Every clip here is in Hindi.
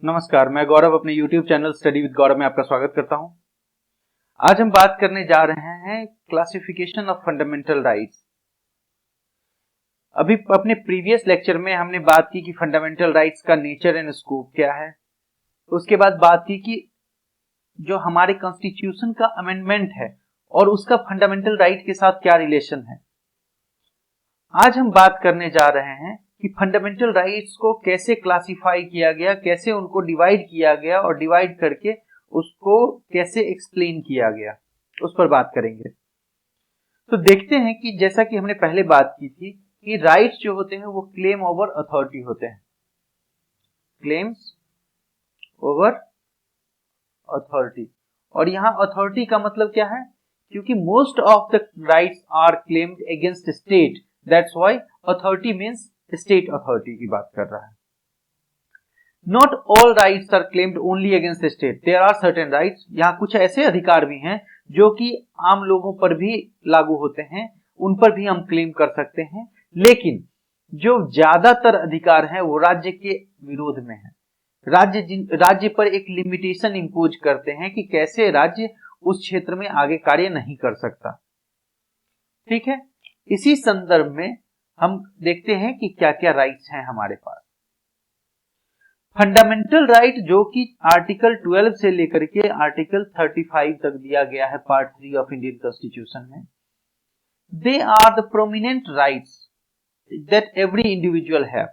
नमस्कार, मैं गौरव अपने YouTube चैनल स्टडी विद गौरव में आपका स्वागत करता हूं। आज हम बात करने जा रहे हैं क्लासिफिकेशन ऑफ फंडामेंटल राइट्स। अभी अपने प्रीवियस लेक्चर में हमने बात की कि फंडामेंटल राइट्स का नेचर एंड स्कोप क्या है। उसके बाद बात की कि जो हमारे कॉन्स्टिट्यूशन का अमेंडमेंट है और उसका फंडामेंटल राइट के साथ क्या रिलेशन है। आज हम बात करने जा रहे हैं कि फंडामेंटल राइट्स को कैसे क्लासिफाई किया गया, कैसे उनको डिवाइड किया गया और डिवाइड करके उसको कैसे एक्सप्लेन किया गया, उस पर बात करेंगे। तो देखते हैं कि जैसा कि हमने पहले बात की थी कि राइट्स जो होते हैं वो क्लेम ओवर अथॉरिटी होते हैं, क्लेम्स ओवर अथॉरिटी। और यहां अथॉरिटी का मतलब क्या है, क्योंकि most of the rights are claimed against state, that's why authority means state authority की बात कर रहा है। Not all rights are claimed only against state, there are certain rights. यहाँ कुछ ऐसे अधिकार भी हैं जो कि आम लोगों पर भी लागू होते हैं, उन पर भी हम क्लेम कर सकते हैं, लेकिन जो ज्यादातर अधिकार हैं वो राज्य के विरोध में है। राज्य पर एक लिमिटेशन इंपोज करते हैं कि कैसे राज्य उस क्षेत्र में आगे कार्य नहीं कर सकता। ठीक है, इसी संदर्भ में हम देखते हैं कि क्या क्या राइट्स हैं हमारे पास। फंडामेंटल राइट जो कि आर्टिकल 12 से लेकर के आर्टिकल 35 तक दिया गया है पार्ट 3 ऑफ इंडियन कॉन्स्टिट्यूशन में। They are the prominent rights that every individual have.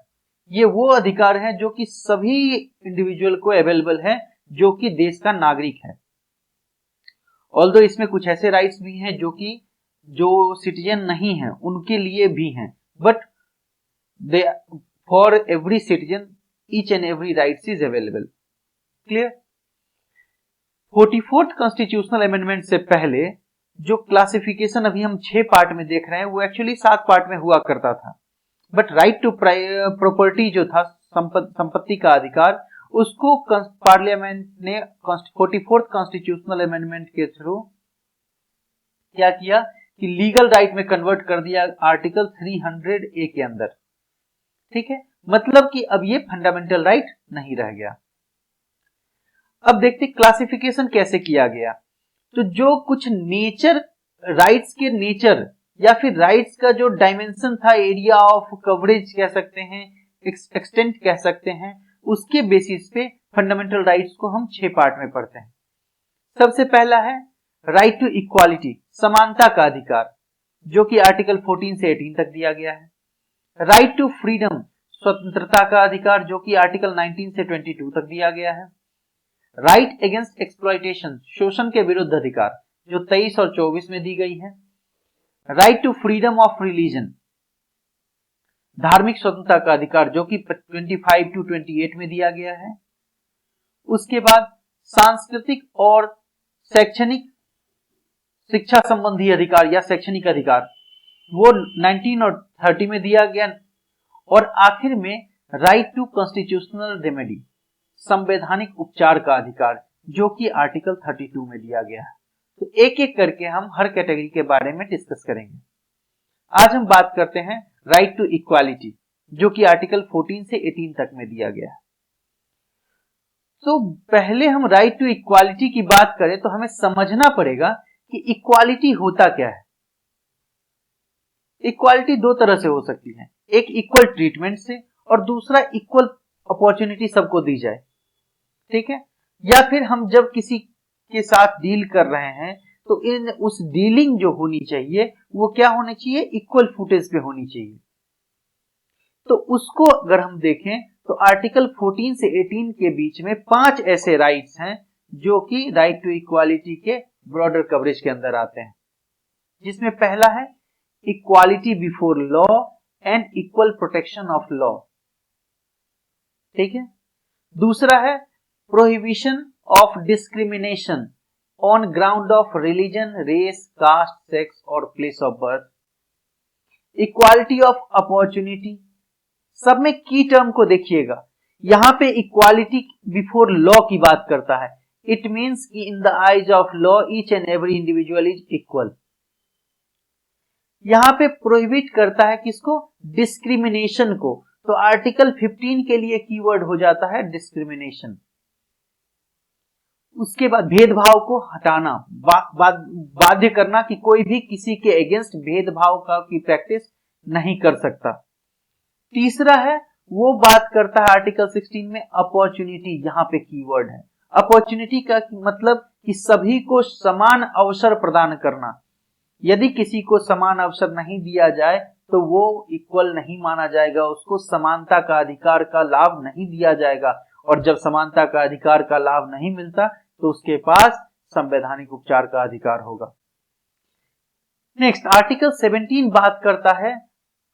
ये वो अधिकार हैं जो कि सभी इंडिविजुअल को अवेलेबल है जो कि देश का नागरिक है। ऑल्दो इसमें कुछ ऐसे राइट्स भी हैं जो कि जो सिटीजन नहीं है उनके लिए भी हैं, but they for every citizen each and every rights is available. Clear? 44th constitutional amendment से पहले जो क्लासिफिकेशन अभी हम 6 पार्ट में देख रहे हैं वो एक्चुअली 7 पार्ट में हुआ करता था, बट राइट टू प्रॉपर्टी जो था, संपत्ति का अधिकार, उसको पार्लियामेंट ने 44th कॉन्स्टिट्यूशनल अमेंडमेंट के थ्रू क्या किया कि लीगल राइट में कन्वर्ट कर दिया आर्टिकल 300A के अंदर। ठीक है, मतलब कि अब ये फंडामेंटल राइट नहीं रह गया। अब देखते क्लासिफिकेशन कैसे किया गया। तो जो कुछ नेचर, राइट्स के नेचर या फिर राइट्स का जो डायमेंशन था, एरिया ऑफ कवरेज कह सकते हैं, एक्सटेंट कह सकते हैं, उसके बेसिस पे फंडामेंटल राइट्स को हम 6 पार्ट में पढ़ते हैं। सबसे पहला है राइट टू इक्वालिटी, समानता का अधिकार, जो कि आर्टिकल 14 से 18 तक दिया गया है। राइट टू फ्रीडम, स्वतंत्रता का अधिकार, जो कि आर्टिकल 19 से 22 तक दिया गया है। राइट अगेंस्ट एक्सप्लॉयटेशन, शोषण के विरुद्ध अधिकार, जो 23 और 24 में दी गई है। Right to freedom of religion, धार्मिक स्वतंत्रता का अधिकार, जो कि 25 to 28 में दिया गया है। उसके बाद सांस्कृतिक और शैक्षणिक शिक्षा संबंधी अधिकार या शैक्षणिक अधिकार, वो 19 और 30 में दिया गया। और आखिर में राइट टू कॉन्स्टिट्यूशनल रेमेडी, संवैधानिक उपचार का अधिकार, जो कि आर्टिकल 32 में दिया गया है। तो एक एक करके हम हर कैटेगरी के बारे में डिस्कस करेंगे। आज हम बात करते हैं राइट टू इक्वालिटी, जो कि आर्टिकल 14 से 18 तक में दिया गया है। तो पहले हम राइट टू इक्वालिटी की बात करें तो हमें समझना पड़ेगा कि इक्वालिटी होता क्या है। इक्वालिटी दो तरह से हो सकती है, एक इक्वल ट्रीटमेंट से और दूसरा इक्वल अपॉर्चुनिटी सबको दी जाए। ठीक है, या फिर हम जब किसी के साथ डील कर रहे हैं तो इन उस डीलिंग जो होनी चाहिए वो क्या होनी चाहिए, इक्वल फुटेज पे होनी चाहिए। तो उसको अगर हम देखें तो आर्टिकल 14 से 18 के बीच में 5 ऐसे राइट्स हैं जो कि राइट टू इक्वालिटी के ब्रॉडर कवरेज के अंदर आते हैं, जिसमें पहला है equality before law and equal protection of law. ठीक है, दूसरा है prohibition of discrimination on ground of religion, race, caste, sex और place of birth. Equality of opportunity, सब में की टर्म को देखिएगा, यहां पे इक्वालिटी बिफोर लॉ की बात करता है। इट मींस कि इन the eyes of law each and every individual is equal. यहां पे प्रोहिबिट करता है किसको, डिस्क्रिमिनेशन को, तो आर्टिकल 15 के लिए कीवर्ड हो जाता है डिस्क्रिमिनेशन। उसके बाद भेदभाव को हटाना, बाध्य करना कि कोई भी किसी के अगेंस्ट भेदभाव की प्रैक्टिस नहीं कर सकता। तीसरा है, वो बात करता है आर्टिकल 16 में अपॉर्चुनिटी, यहां पे कीवर्ड है। अपॉर्चुनिटी का मतलब कि सभी को समान अवसर प्रदान करना। यदि किसी को समान अवसर नहीं दिया जाए तो वो इक्वल नहीं माना जाएगा, उसको समानता का अधिकार का लाभ नहीं दिया जाएगा, और जब समानता का अधिकार का लाभ नहीं मिलता तो उसके पास संवैधानिक उपचार का अधिकार होगा। नेक्स्ट, आर्टिकल 17 बात करता है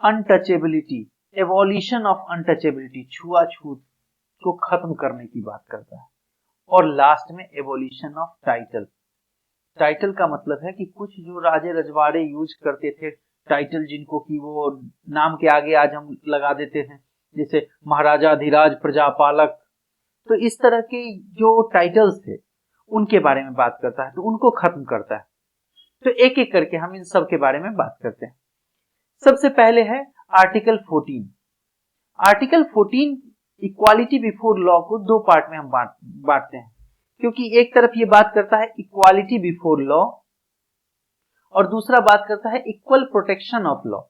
अनटचेबिलिटी, एवोल्यूशन ऑफ अनटचेबिलिटी, छुआछूत को खत्म करने की बात करता है। और लास्ट में एवोल्यूशन ऑफ टाइटल। टाइटल का मतलब है कि कुछ जो राजे रजवाड़े यूज करते थे टाइटल, जिनको कि वो नाम के आगे आज हम लगा देते हैं, जैसे महाराजा, अधिराज, प्रजापालक, तो इस तरह के जो टाइटल्स थे उनके बारे में बात करता है, तो उनको खत्म करता है। तो एक एक करके हम इन सब के बारे में बात करते हैं। सबसे पहले है article 14। Article 14 equality before law को दो पार्ट में हम बांटते हैं, क्योंकि एक तरफ ये बात करता है इक्वालिटी बिफोर लॉ और दूसरा बात करता है इक्वल प्रोटेक्शन ऑफ लॉ।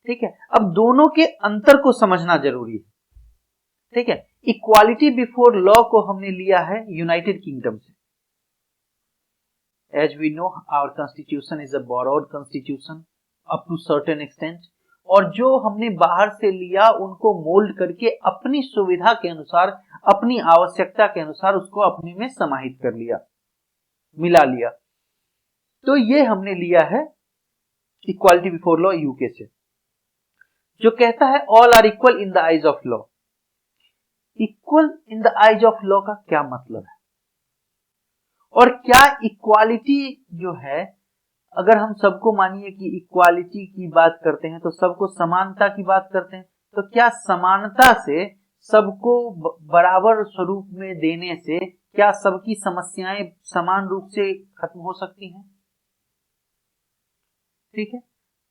ठीक है, अब दोनों के अंतर को समझना जरूरी है। ठीक है, इक्वालिटी बिफोर लॉ को हमने लिया है यूनाइटेड किंगडम से। As we know our constitution is a borrowed constitution up to certain extent, और जो हमने बाहर से लिया उनको मोल्ड करके अपनी सुविधा के अनुसार, अपनी आवश्यकता के अनुसार उसको अपने में समाहित कर लिया, मिला लिया। तो ये हमने लिया है इक्वालिटी बिफोर लॉ यूके से, जो कहता है all are equal in the eyes of law. Equal in the eyes of law का क्या मतलब है, और क्या इक्वालिटी जो है, अगर हम सबको मानिए कि इक्वालिटी की बात करते हैं तो सबको समानता की बात करते हैं, तो क्या समानता से, सबको बराबर स्वरूप में देने से क्या सबकी समस्याएं समान रूप से खत्म हो सकती हैं? ठीक है,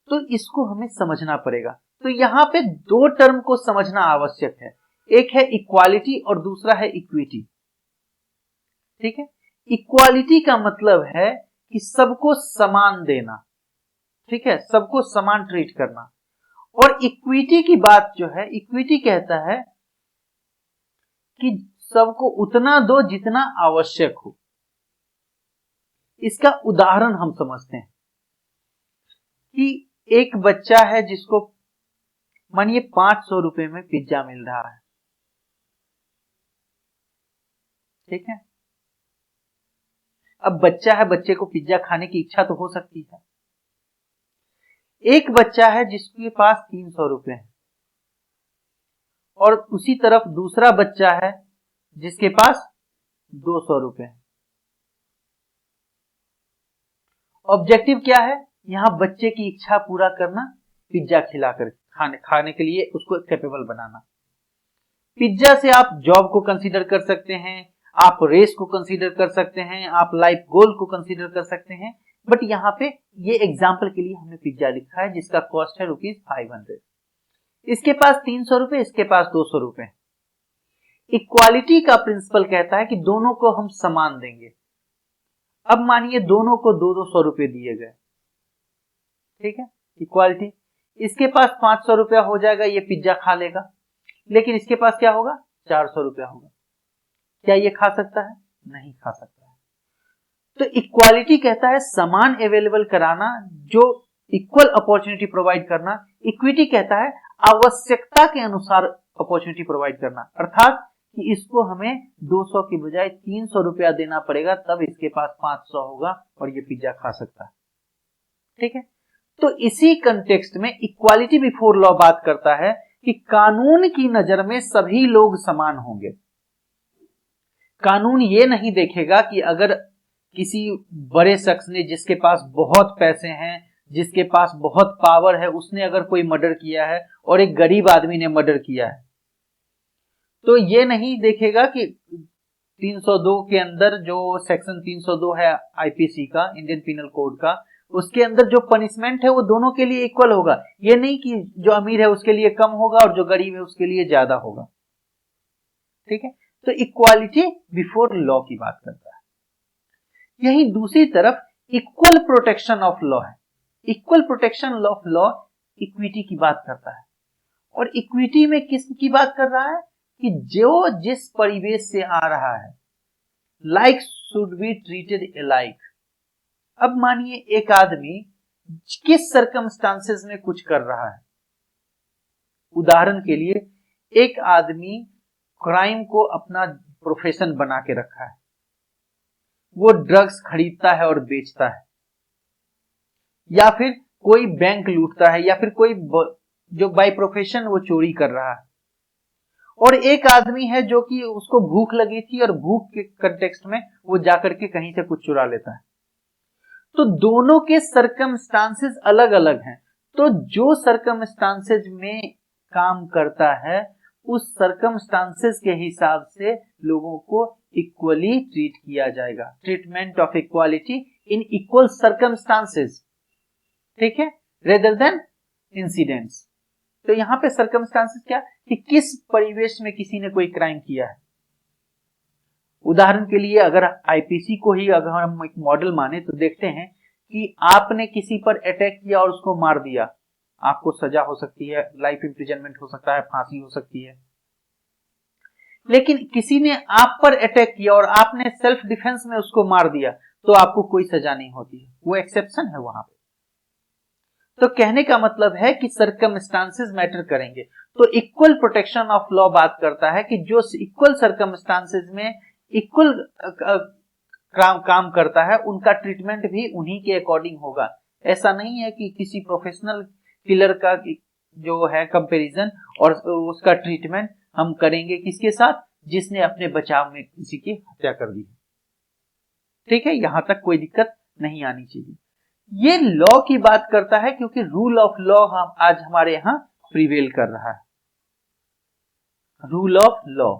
तो इसको हमें समझना पड़ेगा। तो यहां पे दो टर्म को समझना आवश्यक है, एक है इक्वालिटी और दूसरा है इक्विटी। ठीक है, इक्वालिटी का मतलब है कि सबको समान देना, ठीक है, सबको समान ट्रीट करना। और इक्विटी की बात जो है, इक्विटी कहता है कि सबको उतना दो जितना आवश्यक हो। इसका उदाहरण हम समझते हैं कि एक बच्चा है जिसको मानिए 500 रुपए में पिज्जा मिल रहा है। ठीक है, अब बच्चा है, बच्चे को पिज्जा खाने की इच्छा तो हो सकती है। एक बच्चा है जिसके पास 300 रुपए है, और उसी तरफ दूसरा बच्चा है जिसके पास 200 रुपए है। ऑब्जेक्टिव क्या है यहां? बच्चे की इच्छा पूरा करना, पिज्जा खिलाकर खाने के लिए उसको कैपेबल बनाना। पिज्जा से आप जॉब को कंसीडर कर सकते हैं, आप रेस को कंसीडर कर सकते हैं, आप लाइफ गोल को कंसीडर कर सकते हैं, बट यहाँ पे ये एग्जाम्पल के लिए हमने पिज्जा लिखा है जिसका कॉस्ट है ₹500। इसके पास 300 रुपए, इसके पास 200 रुपए। इक्वालिटी का प्रिंसिपल कहता है कि दोनों को हम समान देंगे। अब मानिए दोनों को 200 रुपए दिए गए, ठीक है, इक्वालिटी। इसके पास 500 रुपया हो जाएगा, ये पिज्जा खा लेगा, लेकिन इसके पास क्या होगा? 400 रुपया होगा। क्या ये खा सकता है? नहीं खा सकता है। तो इक्वालिटी कहता है समान अवेलेबल कराना, जो इक्वल अपॉर्चुनिटी प्रोवाइड करना। इक्विटी कहता है आवश्यकता के अनुसार अपॉर्चुनिटी प्रोवाइड करना, अर्थात कि इसको हमें 200 की बजाय 300 रुपया देना पड़ेगा, तब इसके पास 500 होगा और ये पिज्जा खा सकता है। ठीक है, तो इसी कंटेक्स्ट में इक्वालिटी बिफोर लॉ बात करता है कि कानून की नजर में सभी लोग समान होंगे। कानून ये नहीं देखेगा कि अगर किसी बड़े शख्स ने, जिसके पास बहुत पैसे हैं, जिसके पास बहुत पावर है, उसने अगर कोई मर्डर किया है और एक गरीब आदमी ने मर्डर किया है, तो ये नहीं देखेगा कि 302 के अंदर, जो सेक्शन 302 है आईपीसी का, इंडियन पिनल कोड का, उसके अंदर जो पनिशमेंट है वो दोनों के लिए इक्वल होगा। ये नहीं कि जो अमीर है उसके लिए कम होगा और जो गरीब है उसके लिए ज्यादा होगा। ठीक है, तो इक्वालिटी बिफोर लॉ की बात करता है। यही दूसरी तरफ इक्वल प्रोटेक्शन ऑफ लॉ है। Equal protection of law equity की बात करता है। और इक्विटी में किसकी बात कर रहा है कि जो जिस परिवेश से आ रहा है, like should be treated alike. अब मानिए एक आदमी किस सर्कमस्टांसेस में कुछ कर रहा है। उदाहरण के लिए एक आदमी क्राइम को अपना प्रोफेशन बना के रखा है, वो ड्रग्स खरीदता है और बेचता है, या फिर कोई बैंक लूटता है, या फिर कोई जो बाय प्रोफेशन वो चोरी कर रहा है। और एक आदमी है जो कि उसको भूख लगी थी और भूख के कंटेक्स्ट में वो जाकर के कहीं से कुछ चुरा लेता है। तो दोनों के सर्कमस्टांसेस अलग अलग हैं। तो जो सर्कमस्टांसेस में काम करता है उस सर्कमस्टांसेस के हिसाब से लोगों को इक्वली ट्रीट किया जाएगा। Treatment of equality in equal circumstances, ठीक है, रेदर देन इंसिडेंट्स। तो यहां पे सर्कमस्टांसेस क्या कि किस परिवेश में किसी ने कोई क्राइम किया है। उदाहरण के लिए अगर आईपीसी को ही अगर हम एक मॉडल माने तो देखते हैं कि आपने किसी पर अटैक किया और उसको मार दिया, आपको सजा हो सकती है, लाइफ इंप्रिजनमेंट हो सकता है, फांसी हो सकती है। लेकिन किसी ने आप पर अटैक किया और आपने सेल्फ डिफेंस में उसको मार दिया तो आपको कोई सजा नहीं होती है, वो एक्सेप्शन है वहां पे। तो कहने का मतलब है कि सर्कमस्टांसेस मैटर करेंगे। तो इक्वल प्रोटेक्शन ऑफ लॉ बात करता है कि जो इक्वल सर्कमस्टांसेस में इक्वल काम करता है उनका ट्रीटमेंट भी उन्हीं के अकॉर्डिंग होगा। ऐसा नहीं है कि किसी प्रोफेशनल किलर का जो है कंपैरिजन और उसका ट्रीटमेंट हम करेंगे किसके साथ, जिसने अपने बचाव में किसी की हत्या कर दी। ठीक है, यहां तक कोई दिक्कत नहीं आनी चाहिए। ये लॉ की बात करता है क्योंकि रूल ऑफ लॉ हम आज हमारे यहां प्रिवेल कर रहा है। रूल ऑफ लॉ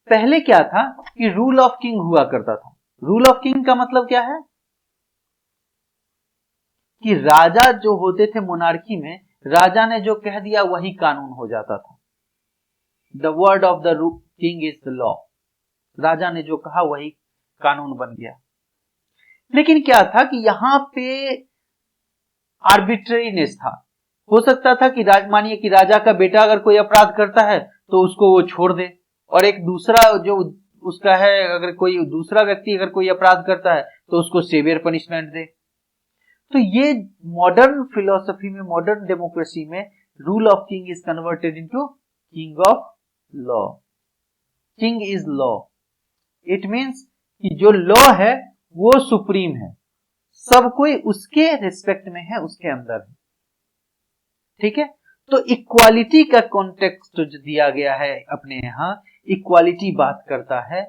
पहले क्या था कि रूल ऑफ किंग हुआ करता था। रूल ऑफ किंग का मतलब क्या है कि राजा जो होते थे मोनार्की में, राजा ने जो कह दिया वही कानून हो जाता था। The word of the king is the law. राजा ने जो कहा वही कानून बन गया। लेकिन क्या था कि यहां पे आर्बिट्रेरीनेस था। हो सकता था कि मानिए कि राजा का बेटा अगर कोई अपराध करता है तो उसको वो छोड़ दे, और एक दूसरा जो उसका है अगर कोई दूसरा व्यक्ति अगर कोई अपराध करता है तो उसको सेवियर पनिशमेंट दे। तो ये मॉडर्न फिलोसफी में, मॉडर्न डेमोक्रेसी में rule of king is converted into king of law. King is law. It means कि जो लॉ है वो सुप्रीम है, सब कोई उसके रिस्पेक्ट में है, उसके अंदर है। ठीक है, तो इक्वालिटी का कॉन्टेक्स्ट जो दिया गया है अपने यहां, इक्वालिटी बात करता है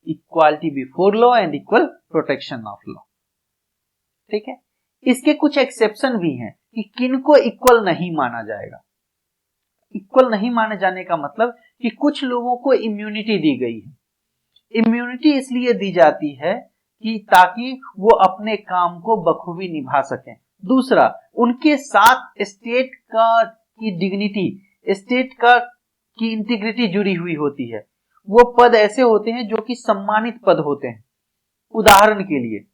equality before law and equal protection of law. ठीक है, इसके कुछ एक्सेप्शन भी हैं कि किनको इक्वल नहीं माना जाएगा। इक्वल नहीं माने जाने का मतलब कि कुछ लोगों को इम्यूनिटी दी गई है। इम्यूनिटी इसलिए दी जाती है कि ताकि वो अपने काम को बखूबी निभा सकें। दूसरा, उनके साथ स्टेट का की डिग्निटी, स्टेट का की इंटीग्रिटी जुड़ी हुई होती है। वो पद ऐसे होते हैं जो कि सम्मानित पद होते हैं। उदाहरण के लिए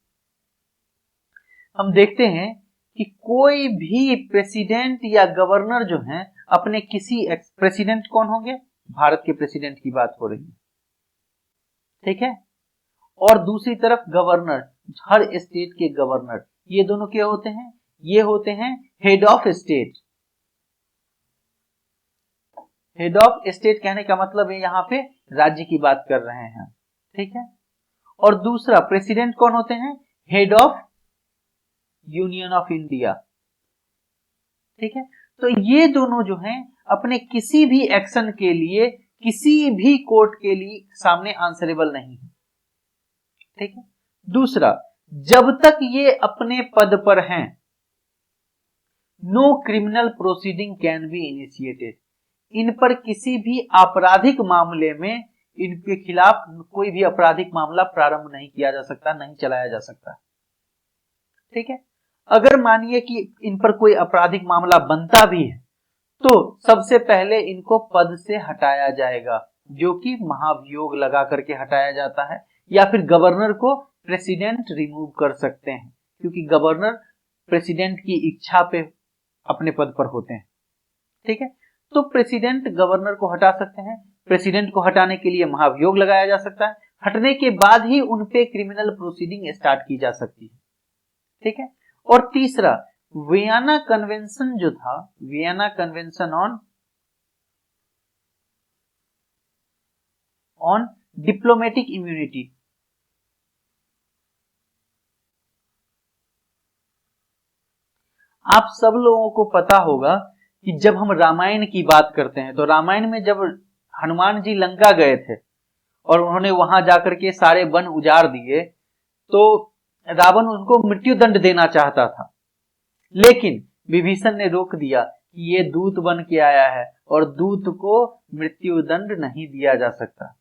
हम देखते हैं कि कोई भी प्रेसिडेंट या गवर्नर जो हैं अपने किसी प्रेसिडेंट कौन होंगे, भारत के प्रेसिडेंट की बात हो रही है। ठीक है, और दूसरी तरफ गवर्नर, हर स्टेट के गवर्नर, ये दोनों क्या होते हैं, ये होते हैं head of state. Head of state कहने का मतलब है यहां पे राज्य की बात कर रहे हैं। ठीक है, और दूसरा प्रेसिडेंट कौन होते हैं, head of union of India. ठीक है, तो ये दोनों जो हैं अपने किसी भी एक्शन के लिए किसी भी कोर्ट के लिए सामने आंसरेबल नहीं है। ठीक है, दूसरा, जब तक ये अपने पद पर हैं, no criminal proceeding can be initiated. इन पर किसी भी आपराधिक मामले में इनके खिलाफ कोई भी आपराधिक मामला प्रारंभ नहीं किया जा सकता, नहीं चलाया जा सकता। ठीक है। अगर मानिए कि इन पर कोई आपराधिक मामला बनता भी है तो सबसे पहले इनको पद से हटाया जाएगा, जो कि महाभियोग लगा करके हटाया जाता है, या फिर गवर्नर को प्रेसिडेंट रिमूव कर सकते हैं, क्योंकि गवर्नर प्रेसिडेंट की इच्छा पे अपने पद पर होते हैं। ठीक है, तो प्रेसिडेंट गवर्नर को हटा सकते हैं। प्रेसिडेंट को हटाने के लिए महाभियोग लगाया जा सकता है। हटने के बाद ही उनपे क्रिमिनल प्रोसीडिंग स्टार्ट की जा सकती है। ठीक है। और तीसरा, वियना कन्वेंशन जो था, Vienna convention on diplomatic immunity, आप सब लोगों को पता होगा कि जब हम रामायण की बात करते हैं तो रामायण में जब हनुमान जी लंका गए थे और उन्होंने वहां जाकर के सारे वन उजाड़ दिए, तो रावण उनको मृत्यु दंड देना चाहता था, लेकिन विभीषण ने रोक दिया कि ये दूत बन के आया है और दूत को मृत्यु दंड नहीं दिया जा सकता।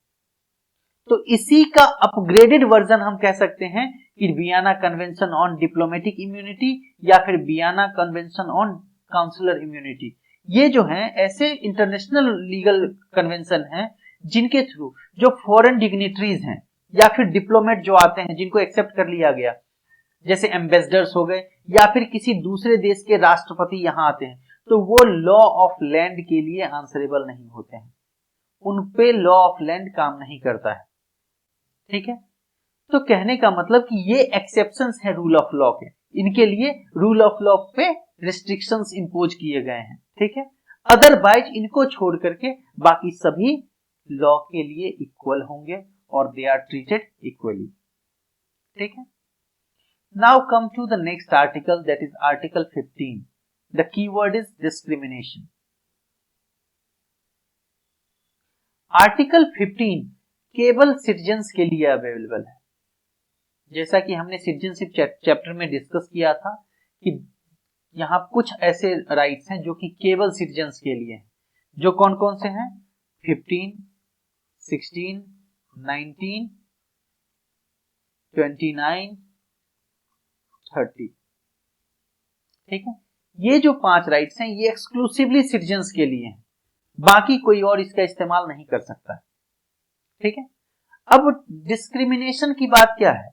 तो इसी का अपग्रेडेड वर्जन हम कह सकते हैं कि Vienna convention on diplomatic immunity या फिर Vienna convention on consular immunity. ये जो हैं ऐसे इंटरनेशनल लीगल कन्वेंशन हैं जिनके थ्रू जो फॉरेन डिग्निटरीज हैं या फिर डिप्लोमेट जो आते हैं जिनको एक्सेप्ट कर लिया गया, जैसे एम्बेसडर्स हो गए या फिर किसी दूसरे देश के राष्ट्रपति यहां आते हैं, तो वो लॉ ऑफ लैंड के लिए आंसरेबल नहीं होते हैं, उन पे लॉ ऑफ लैंड काम नहीं करता है। ठीक है, तो कहने का मतलब कि ये एक्सेप्शंस हैं रूल ऑफ लॉ के, इनके लिए रूल ऑफ लॉ पे रिस्ट्रिक्शंस इंपोज किए गए हैं। ठीक है, अदरवाइज इनको छोड़ करके बाकी सभी लॉ के लिए इक्वल होंगे और दे आर ट्रीटेड इक्वली। ठीक है, now come to the next article, that is article 15। The keyword is discrimination. Article 15 केवल सिटीजन्स के लिए अवेलेबल है। जैसा कि हमने सिटीजनशिप चैप्टर में डिस्कस किया था कि यहां कुछ ऐसे राइट्स हैं जो कि केवल सिटीजन्स के लिए हैं, जो कौन कौन से हैं? 15, 16, 19, 29, 30। ठीक है, ये जो 5 राइट्स हैं ये एक्सक्लूसिवली सिटीजन्स के लिए हैं, बाकी कोई और इसका इस्तेमाल नहीं कर सकता है। ठीक है, अब डिस्क्रिमिनेशन की बात क्या है?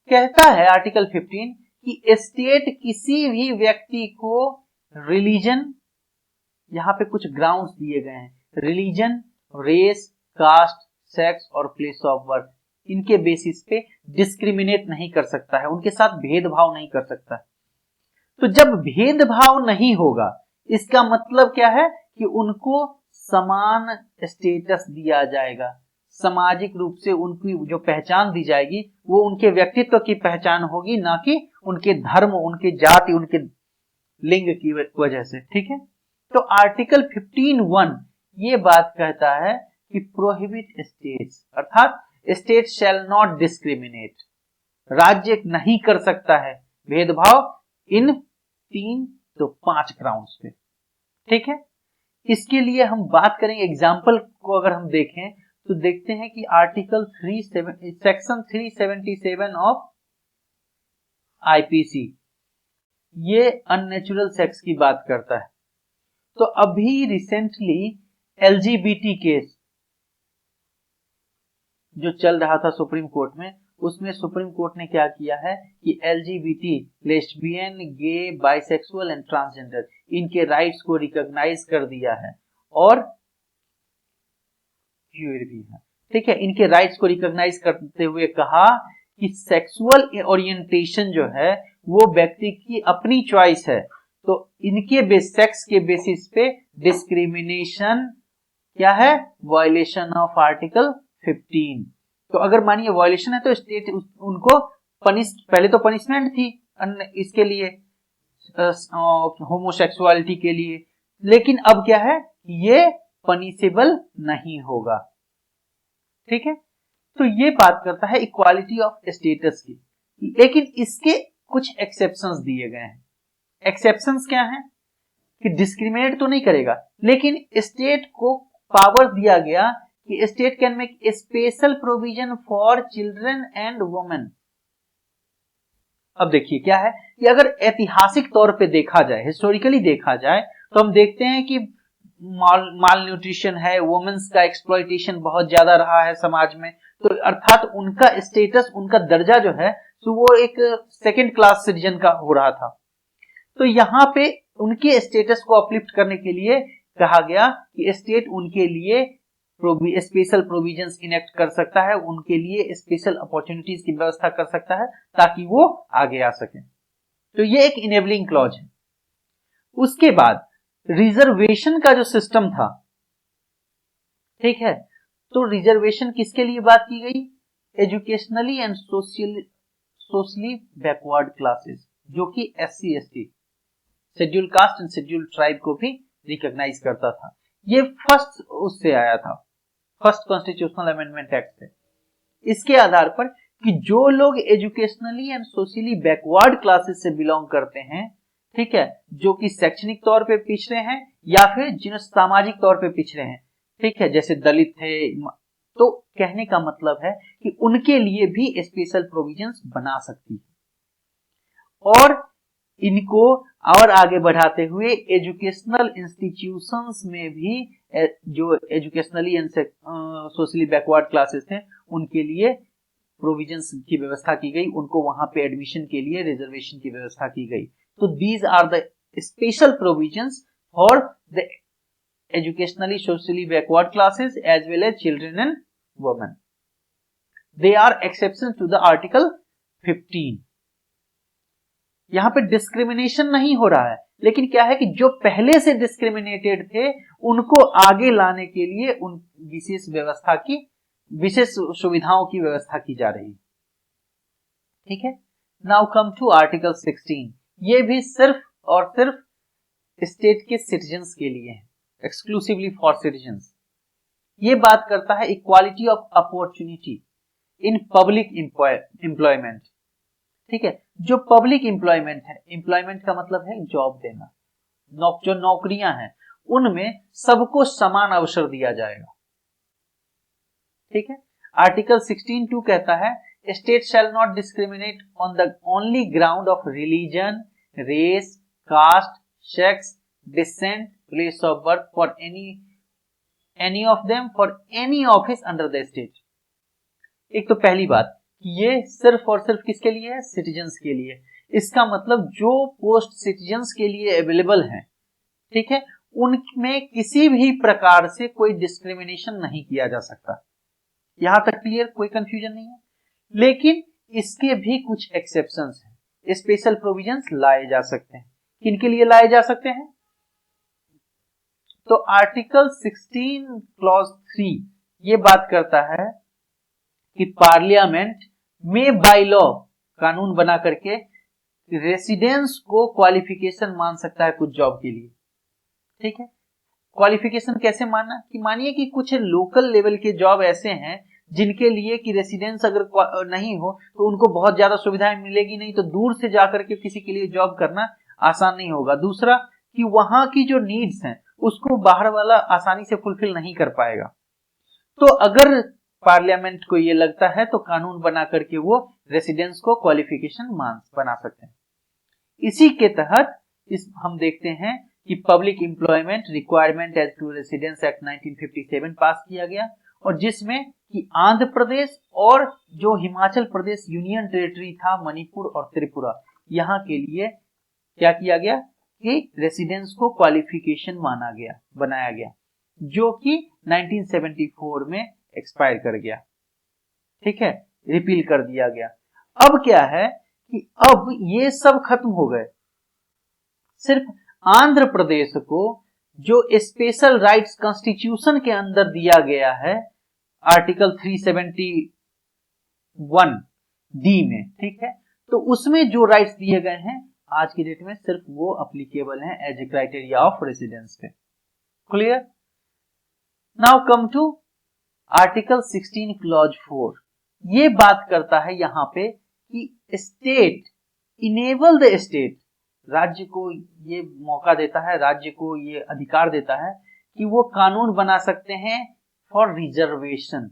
कहता है आर्टिकल 15 कि स्टेट किसी भी व्यक्ति को रिलीजन, यहां पे कुछ ग्राउंड्स दिए गए हैं, रिलीजन, रेस, कास्ट, सेक्स और प्लेस ऑफ बर्थ, इनके बेसिस पे डिस्क्रिमिनेट नहीं कर सकता है, उनके साथ भेदभाव नहीं कर सकता है। तो जब भेदभाव नहीं होगा इसका मतलब क्या है कि उनको समान स्टेटस दिया जाएगा, सामाजिक रूप से उनकी जो पहचान दी जाएगी वो उनके व्यक्तित्व की पहचान होगी, ना कि उनके धर्म, उनके जाति, उनके लिंग की वजह से। ठीक है, तो आर्टिकल 15(1) ये बात कहता है कि प्रोहिबिट स्टेट्स, अर्थात स्टेट शैल नॉट डिस्क्रिमिनेट, राज्य नहीं कर सकता है भेदभाव इन 3 तो 5 ग्राउंड्स पे। ठीक है, इसके लिए हम बात करेंगे, एग्जाम्पल को अगर हम देखें तो देखते हैं कि आर्टिकल सेक्शन 377 ऑफ आईपीसी ये अननेचुरल सेक्स की बात करता है। तो अभी रिसेंटली एलजीबीटी केस जो चल रहा था सुप्रीम कोर्ट में, उसमें सुप्रीम कोर्ट ने क्या किया है कि LGBT, lesbian, gay, bisexual and transgender, इनके राइट्स को रिकॉग्नाइज कर दिया है और भी है। ठीक है, इनके राइट्स को रिकॉग्नाइज करते हुए कहा कि सेक्सुअल ओरिएंटेशन जो है वो व्यक्ति की अपनी चॉइस है, तो इनके सेक्स के बेसिस पे डिस्क्रिमिनेशन क्या है? Violation of article 15। तो अगर मानिए वायलेशन है तो स्टेट उनको पहले तो पनिशमेंट थी इसके लिए, होमोसेक्सुअलिटी के लिए, लेकिन अब क्या है, ये पनिशेबल नहीं होगा। ठीक है, तो ये बात करता है इक्वालिटी ऑफ स्टेटस की, लेकिन इसके कुछ एक्सेप्शंस दिए गए हैं। एक्सेप्शंस क्या हैं? कि डिस्क्रिमिनेट तो नहीं करेगा, लेकिन स्टेट को पावर दिया गया कि state can make special provision for children and women. अब देखिए क्या है कि अगर ऐतिहासिक तौर पे देखा जाए, हिस्टोरिकली देखा जाए, तो हम देखते हैं कि माल न्यूट्रिशन है, वुमेन्स का एक्सप्लॉइटेशन बहुत ज्यादा रहा है समाज में, तो अर्थात उनका स्टेटस, उनका दर्जा जो है तो वो एक सेकंड क्लास सिटीजन का हो रहा था। तो यहाँ पे उनके स्टेटस को अपलिफ्ट करने के लिए कहा गया कि स्टेट उनके लिए स्पेशल प्रोविजंस इनेक्ट कर सकता है, उनके लिए स्पेशल अपॉर्चुनिटीज की व्यवस्था कर सकता है ताकि वो आगे आ सके। तो ये एक इनेबलिंग क्लॉज है। उसके बाद रिजर्वेशन का जो सिस्टम था, ठीक है, तो रिजर्वेशन किसके लिए बात की गई? Educationally and socially backward classes, जो कि SC ST, schedule caste and schedule tribe को भी रिकॉग्नाइज करता था। ये फर्स्ट उससे आया था, फर्स्ट कॉन्स्टिट्यूशनल अमेंडमेंट एक्ट से। इसके आधार पर कि जो लोग educationally and socially backward classes से बिलोंग करते हैं, ठीक है, जो कि शैक्षणिक तौर पे पिछड़े हैं या फिर जिन्हें सामाजिक तौर पे पिछड़े हैं, ठीक है, जैसे दलित थे, तो कहने का मतलब है कि उनके लिए भी स्पेशल प्रोविजंस बना सकती है। और इनको और आगे बढ़ाते हुए एजुकेशनल इंस्टीट्यूशंस में भी जो educationally and socially backward classes थे उनके लिए प्रोविजंस की व्यवस्था की गई, उनको वहां पे एडमिशन के लिए रिजर्वेशन की व्यवस्था की गई। तो these are the special provisions for the educationally socially backward classes as well as children and women. They are exception to the article 15। यहां पे डिस्क्रिमिनेशन नहीं हो रहा है, लेकिन क्या है कि जो पहले से डिस्क्रिमिनेटेड थे उनको आगे लाने के लिए उन विशेष व्यवस्था की, विशेष सुविधाओं की व्यवस्था की जा रही है। ठीक है, नाउ कम टू आर्टिकल 16। ये भी सिर्फ और सिर्फ स्टेट के सिटीजन्स के लिए है, एक्सक्लूसिवली फॉर सिटीजन्स। ये बात करता है equality of opportunity in public employment. ठीक है, जो पब्लिक एम्प्लॉयमेंट है, एम्प्लॉयमेंट का मतलब है जॉब देना, जो नौकरियां हैं उनमें सबको समान अवसर दिया जाएगा। ठीक है, आर्टिकल 16(2) कहता है state shall not discriminate on the only ground of religion, race, caste, sex, descent, place of birth for any of them for any office under the state. एक तो पहली बात, ये सिर्फ और सिर्फ किसके लिए है? सिटीजन्स के लिए। इसका मतलब जो पोस्ट सिटीजन्स के लिए अवेलेबल हैं, ठीक है, उनमें किसी भी प्रकार से कोई डिस्क्रिमिनेशन नहीं किया जा सकता। यहां तक क्लियर, कोई कंफ्यूजन नहीं है। लेकिन इसके भी कुछ एक्सेप्शंस हैं, स्पेशल प्रोविजंस लाए जा सकते हैं। किनके लिए लाए जा सकते हैं? तो आर्टिकल 16 क्लॉज 3 ये बात करता है कि पार्लियामेंट में बाय लॉ कानून बना करके रेसिडेंस को क्वालिफिकेशन मान सकता है कुछ जॉब के लिए। ठीक है, क्वालिफिकेशन कैसे मानना? कि मानिए कि कुछ लोकल लेवल के जॉब ऐसे हैं जिनके लिए कि रेसिडेंस अगर नहीं हो तो उनको बहुत ज्यादा सुविधाएं मिलेगी नहीं, तो दूर से जाकर के किसी के लिए जॉब करना आसान नहीं होगा। दूसरा कि वहां की जो नीड्स हैं उसको बाहर वाला आसानी से फुलफिल नहीं कर पाएगा। तो अगर पार्लियामेंट को ये लगता है तो कानून बना करके वो रेसिडेंस को क्वालिफिकेशन बना सकते हैं। इसी के तहत हम देखते हैं कि public employment requirement as to residence act 1957 pass किया गया, और जिसमें कि आंध्र प्रदेश और जो हिमाचल प्रदेश यूनियन टेरिटरी था, मणिपुर और त्रिपुरा, यहाँ के लिए क्या किया गया कि रेसिडेंस को क्वालिफिकेशन बनाया गया, जो कि 1974 में एक्सपायर कर गया। ठीक है, रिपील कर दिया गया। अब क्या है कि अब ये सब खत्म हो गए, सिर्फ आंध्र प्रदेश को जो स्पेशल राइट्स कॉन्स्टिट्यूशन के अंदर दिया गया है आर्टिकल 371 डी में, ठीक है, तो उसमें जो राइट्स दिए गए हैं आज की डेट में सिर्फ वो अप्लीकेबल हैं as a criteria of residence पे। Clear? Now come to article 16 clause 4। ये बात करता है यहां पे कि स्टेट इनेबल द स्टेट, राज्य को ये मौका देता है, राज्य को ये अधिकार देता है कि वो कानून बना सकते हैं फॉर रिजर्वेशन।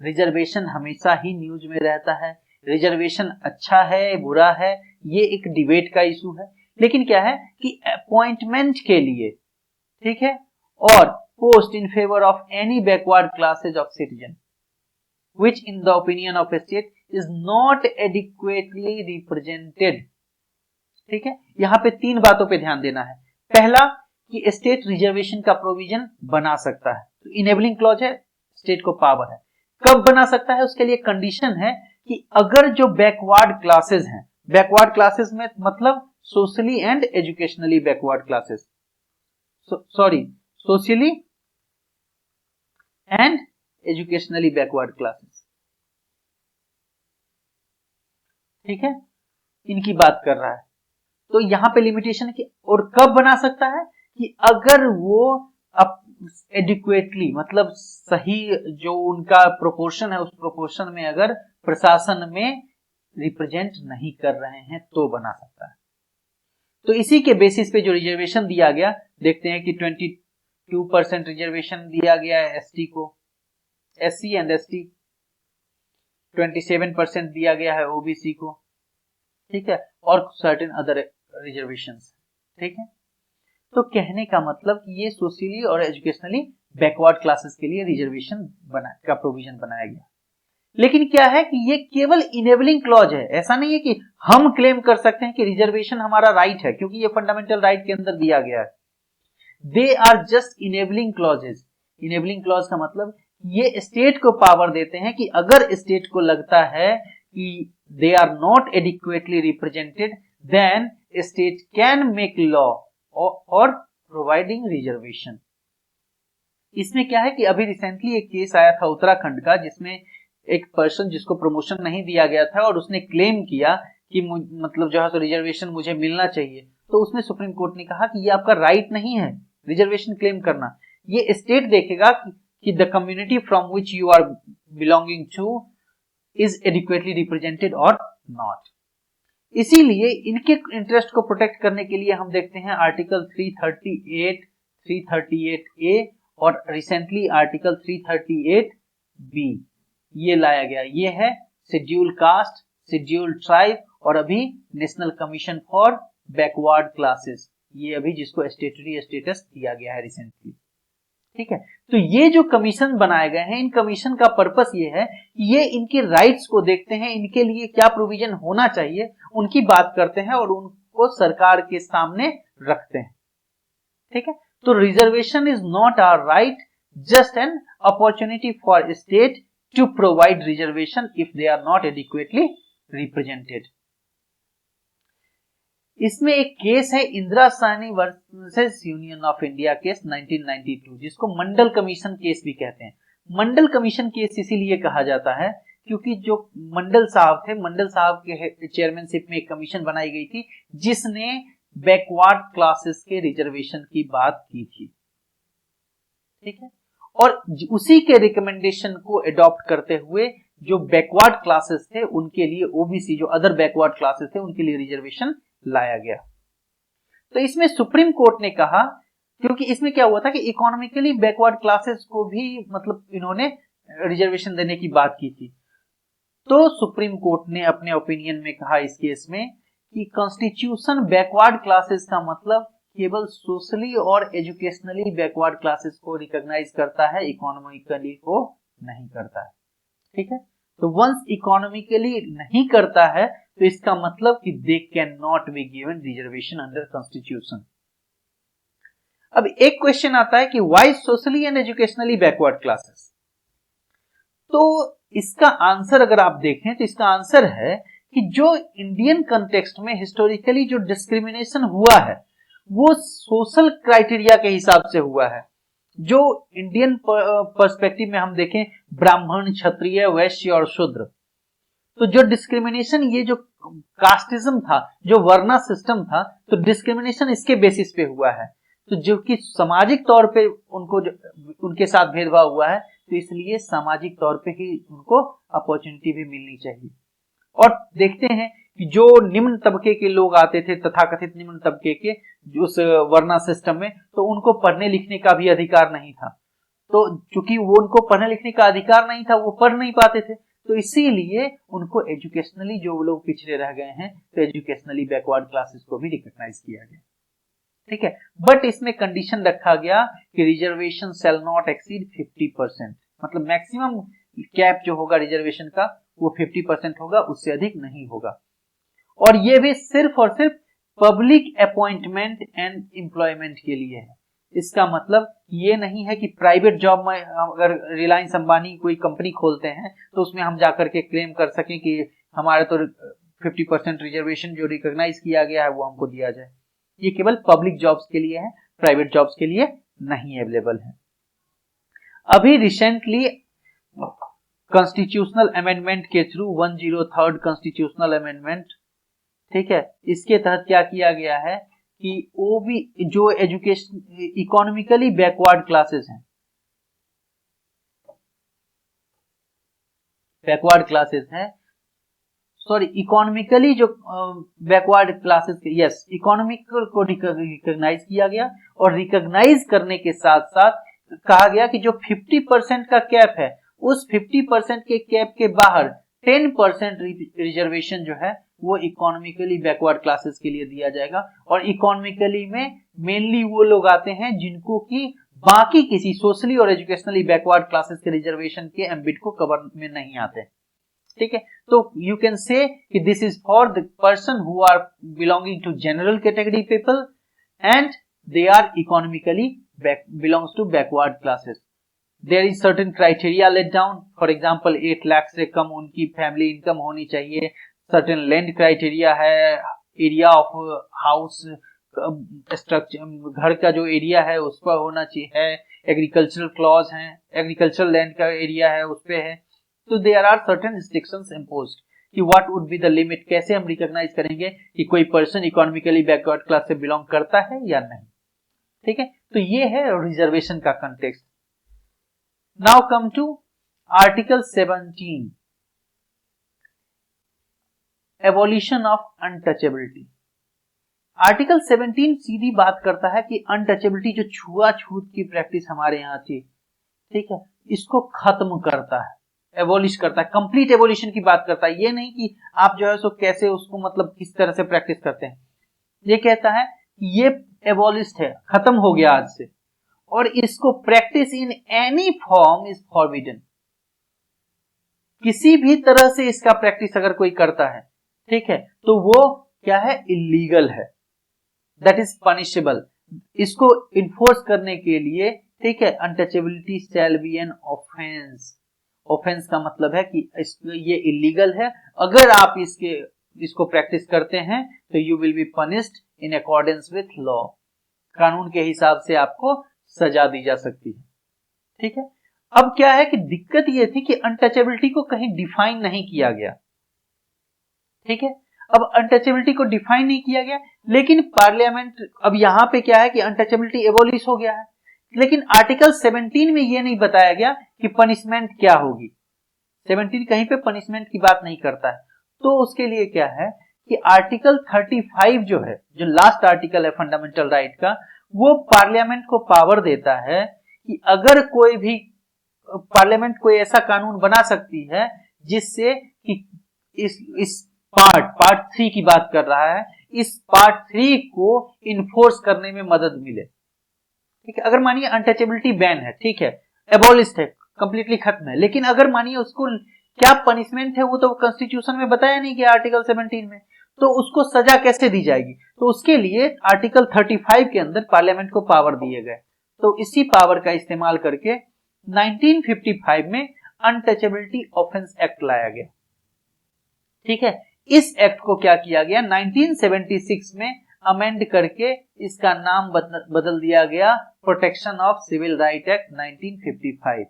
रिजर्वेशन हमेशा ही न्यूज में रहता है, रिजर्वेशन अच्छा है बुरा है, ये एक डिबेट का इशू है। लेकिन क्या है कि अपॉइंटमेंट के लिए, ठीक है, और post in favour of any backward classes of citizen which in the opinion of a state is not adequately represented। ठीक है, यहां पे 3 बातों पे ध्यान देना है। पहला कि स्टेट रिजर्वेशन का प्रोविजन बना सकता है, तो इनेबलिंग क्लॉज है, स्टेट को पावर है। कब बना सकता है, उसके लिए कंडीशन है कि अगर जो बैकवर्ड क्लासेस हैं, बैकवर्ड क्लासेस में मतलब socially and educationally backward classes, sorry socially and educationally backward classes, ठीक है, इनकी बात कर रहा है। तो यहां पे लिमिटेशन है कि और कब बना सकता है कि अगर वो एडिक्वेटली मतलब सही जो उनका प्रोपोर्शन है उस प्रोपोर्शन में अगर प्रशासन में रिप्रेजेंट नहीं कर रहे हैं तो बना सकता है। तो इसी के बेसिस पे जो रिजर्वेशन दिया गया, देखते हैं कि 22% रिजर्वेशन दिया गया है एसटी को, एससी एंड एसटी, 27% दिया गया है ओबीसी को, ठीक है, और सर्टेन अदर रिजर्वेशंस, ठीक है। तो कहने का मतलब कि ये सोशली और एजुकेशनली बैकवर्ड क्लासेस के लिए रिजर्वेशन का प्रोविजन बनाया गया। लेकिन क्या है कि ये केवल इनेबलिंग क्लॉज है, ऐसा नहीं है कि हम क्लेम कर सकते हैं कि रिजर्वेशन हमारा राइट है, क्योंकि ये फंडामेंटल राइट के अंदर दिया गया है। They are just enabling clauses. Enabling clause का मतलब ये स्टेट को पावर देते हैं कि अगर स्टेट को लगता है कि they are not adequately represented, then a state can make law or providing reservation। इसमें क्या है कि अभी रिसेंटली एक केस आया था उत्तराखंड का, जिसमें एक पर्सन जिसको प्रमोशन नहीं दिया गया था और उसने क्लेम किया कि मतलब जो है तो रिजर्वेशन मुझे मिलना चाहिए, तो उसमें सुप्रीम कोर्ट ने कहा कि ये आपका राइट नहीं है रिजर्वेशन क्लेम करना, ये स्टेट देखेगा कि the community from which you are belonging to is adequately represented or not। इसीलिए इनके इंटरेस्ट को प्रोटेक्ट करने के लिए हम देखते हैं आर्टिकल 338, 338A और रिसेंटली आर्टिकल 338B ये लाया गया। ये है शेड्यूल कास्ट, शेड्यूल ट्राइब और अभी national commission for backward classes, ये अभी जिसको स्टेटरी स्टेटस दिया गया है रिसेंटली, ठीक है। तो ये जो कमीशन बनाए गए हैं, इन कमीशन का पर्पस ये है कि ये इनके राइट्स को देखते हैं, इनके लिए क्या प्रोविजन होना चाहिए उनकी बात करते हैं और उनको सरकार के सामने रखते हैं, ठीक है। तो reservation is not our right, just an opportunity for state to provide reservation if they are not adequately represented. इसमें एक केस है Indira Sawhney versus Union of India case 1992, जिसको मंडल कमीशन केस भी कहते हैं। मंडल कमीशन केस इसीलिए कहा जाता है क्योंकि जो मंडल साहब थे, मंडल साहब के चेयरमैनशिप में एक कमीशन बनाई गई थी जिसने बैकवर्ड क्लासेस के रिजर्वेशन की बात की थी, ठीक है। और उसी के रिकमेंडेशन को एडॉप्ट करते हुए जो बैकवर्ड क्लासेस थे उनके लिए ओबीसी, जो अदर बैकवर्ड क्लासेस थे उनके लिए रिजर्वेशन लाया गया। तो इसमें सुप्रीम कोर्ट ने कहा, क्योंकि इसमें क्या हुआ था कि इकोनॉमिकली बैकवर्ड क्लासेस को भी मतलब इन्होंने रिजर्वेशन देने की बात की थी, तो सुप्रीम कोर्ट ने अपने ओपिनियन में कहा इस केस में कि कॉन्स्टिट्यूशन बैकवर्ड क्लासेस का मतलब केवल सोशली और एजुकेशनली बैकवर्ड क्लासेस को रिकॉग्नाइज करता है, इकोनॉमिकली को नहीं करता है, ठीक है। तो वंस इकोनॉमिकली नहीं करता है तो इसका मतलब कि they can not be given reservation under constitution. अब एक क्वेश्चन आता है कि why socially and educationally backward classes. तो इसका आंसर अगर आप देखें तो इसका आंसर है कि जो इंडियन कंटेक्स्ट में हिस्टोरिकली जो डिस्क्रिमिनेशन हुआ है वो सोशल क्राइटेरिया के हिसाब से हुआ है। जो इंडियन पर्सपेक्टिव में हम देखें ब्राह्मण, क्षत्रिय, वैश्य और शूद्र, तो जो डिस्क्रिमिनेशन ये जो कास्टिज्म था, जो वर्ना सिस्टम था, तो डिस्क्रिमिनेशन इसके बेसिस पे हुआ है। तो जो कि सामाजिक तौर पे उनको उनके साथ भेदभाव हुआ है, तो इसलिए सामाजिक तौर पे ही उनको अपॉर्चुनिटी भी मिलनी चाहिए। और देखते हैं कि जो निम्न तबके के लोग आते थे, तथाकथित निम्न तबके के उस वर्ना सिस्टम में, तो उनको पढ़ने लिखने का भी अधिकार नहीं था। तो चूंकि वो उनको पढ़ने लिखने का अधिकार नहीं था, वो पढ़ नहीं पाते थे, तो तो इसीलिए उनको एजुकेशनली जो लोग पिछड़े रह गए हैं तो एजुकेशनली बैकवर्ड क्लासेस को भी रिकॉग्नाइज किया गया, ठीक है। बट इसमें कंडीशन रखा गया कि रिजर्वेशन शैल नॉट एक्सीड 50%, मतलब मैक्सिमम कैप जो होगा रिजर्वेशन का वो 50% होगा, उससे अधिक नहीं होगा। और ये भी सिर्फ और सिर्फ पब्लिक अपॉइंटमेंट एंड एम्प्लॉयमेंट के लिए है। इसका मतलब ये नहीं है कि प्राइवेट जॉब में अगर रिलायंस अंबानी कोई कंपनी खोलते हैं तो उसमें हम जाकर के क्लेम कर सकें कि हमारा तो 50% रिजर्वेशन जो रिकॉग्नाइज किया गया है वो हमको दिया जाए। ये केवल पब्लिक जॉब्स के लिए है, प्राइवेट जॉब्स के लिए नहीं अवेलेबल है। अभी रिसेंटली कॉन्स्टिट्यूशनल अमेंडमेंट के थ्रू 103rd कॉन्स्टिट्यूशनल अमेंडमेंट, ठीक है, इसके तहत क्या किया गया है कि वो भी जो एजुकेशन इकोनॉमिकली बैकवर्ड क्लासेस हैं, इकोनॉमिकली जो बैकवर्ड क्लासेस, यस, इकोनॉमिकल को रिकॉग्नाइज किया गया। और रिकॉग्नाइज करने के साथ साथ कहा गया कि जो 50% का कैप है उस 50% के कैप के बाहर 10% रिजर्वेशन जो है वो इकोनॉमिकली बैकवर्ड क्लासेस के लिए दिया जाएगा। और इकोनॉमिकली में मेनली वो लोग आते हैं जिनको कि बाकी किसी सोशली और एजुकेशनली बैकवर्ड क्लासेस के रिजर्वेशन के एम्बिट को कवर में नहीं आते, ठीक है। तो यू कैन से कि this is for the person who are belonging to general category people and they are economically belongs to backward classes. There is certain criteria laid down, for example 8 lakh से कम उनकी फैमिली इनकम होनी चाहिए, सर्टेन लैंड क्राइटेरिया है, एरिया ऑफ हाउस स्ट्रक्चर, घर का जो एरिया है उस पर होना चाहिए, एग्रीकल्चरल क्लॉज है, एग्रीकल्चरल लैंड का एरिया है उस पे है। तो there are certain restrictions imposed कि what would be the limit, कैसे हम रिकॉग्नाइज करेंगे कि कोई पर्सन इकोनॉमिकली बैकवर्ड क्लास से बिलोंग करता है या नहीं, ठीक है। तो ये है रिजर्वेशन का context. Now come to article 17, abolition of untouchability. Article 17 सीधी बात करता है कि अनटचेबिलिटी जो छुआछूत की प्रैक्टिस हमारे यहाँ थी, ठीक है, इसको खत्म करता है, एबॉलिश करता है, कंप्लीट एबॉलिशन की बात करता है। ये नहीं कि आप जो है सो कैसे उसको मतलब किस तरह से प्रैक्टिस करते हैं, ये कहता है ये एबॉलिश्ड है, खत्म हो गया आज से, और इसको practice in any form is forbidden. किसी भी तरह से इसका प्रैक्टिस अगर कोई करता है, ठीक है, तो वो क्या है, इलीगल है, दैट इज पनिशेबल। इसको इन्फोर्स करने के लिए, ठीक है, untouchability shall be an offence. Offence का मतलब है कि ये इलीगल है, अगर आप इसको प्रैक्टिस करते हैं तो you will be punished in accordance with law, कानून के हिसाब से आपको सजा दी जा सकती है, ठीक है। अब क्या है कि दिक्कत ये थी कि अनटचेबिलिटी को कहीं डिफाइन नहीं किया गया, ठीक है। अब अनटचेबिलिटी को डिफाइन नहीं किया गया, लेकिन पार्लियामेंट, अब यहां पे क्या है कि अनटचेबिलिटी एबॉलिश हो गया है, लेकिन आर्टिकल 17 में यह नहीं बताया गया कि पनिशमेंट क्या होगी। 17 कहीं पे पनिशमेंट की बात नहीं करता है। तो उसके लिए क्या है कि आर्टिकल 35 जो है, जो लास्ट आर्टिकल है फंडामेंटल राइट का, वो पार्लियामेंट को पावर देता है कि अगर कोई भी पार्लियामेंट कोई ऐसा कानून बना सकती है जिससे कि इस पार्ट 3 की बात कर रहा है, इस पार्ट 3 को इन्फोर्स करने में मदद मिले, ठीक है। अगर मानिए अनटचेबिलिटी बैन है, ठीक है, एबॉलिश्ड है, कंप्लीटली खत्म है, लेकिन अगर मानिए उसको क्या पनिशमेंट है वो तो कॉन्स्टिट्यूशन में बताया नहीं गया आर्टिकल 17 में, तो उसको सजा कैसे दी जाएगी, तो उसके लिए आर्टिकल 35 के अंदर पार्लियामेंट को पावर दिए गए। तो इसी पावर का इस्तेमाल करके 1955 में अनटचेबिलिटी ऑफेंस एक्ट लाया गया, ठीक है। इस एक्ट को क्या किया गया, 1976 में अमेंड करके इसका नाम बदल दिया गया protection of civil right act 1955।